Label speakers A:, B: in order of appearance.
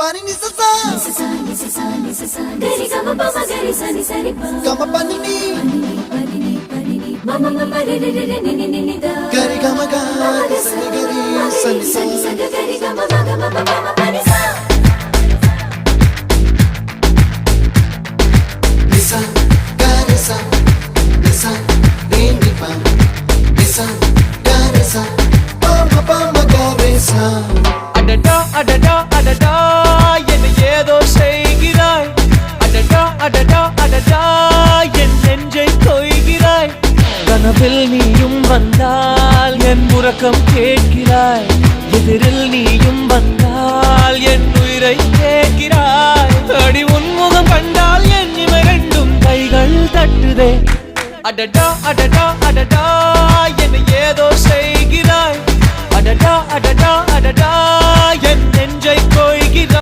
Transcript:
A: Pani ni sa sa gari gama pa ma gari sa ni sa ri pa gama pani ni mama mama re re re ni ni ni da gari gama ga sa ni gari sa ni sa gari gama ma gama mama pani sa nisa gari sa nisa re ni pa nisa gari sa pa ma gari sa
B: adada adada adada என்ன ஏதோ செய்கிறாய் adada adada adada என் நெஞ்சை கொய்கிறாய் கனவில் நீயும் வந்தால் என் உறக்கம் கேட்கிறாய் எதிரில் நீயும் வந்தால் என் உயிரை கேட்கிறாய் அடி உன்முகம் கண்டால் என் இமை ரெண்டும் கைகள் தட்டுதே adada adada adada என்ன ஏதோ செய்கிறாய் adada adada adada என் நெஞ்சை கொய்கிறாய்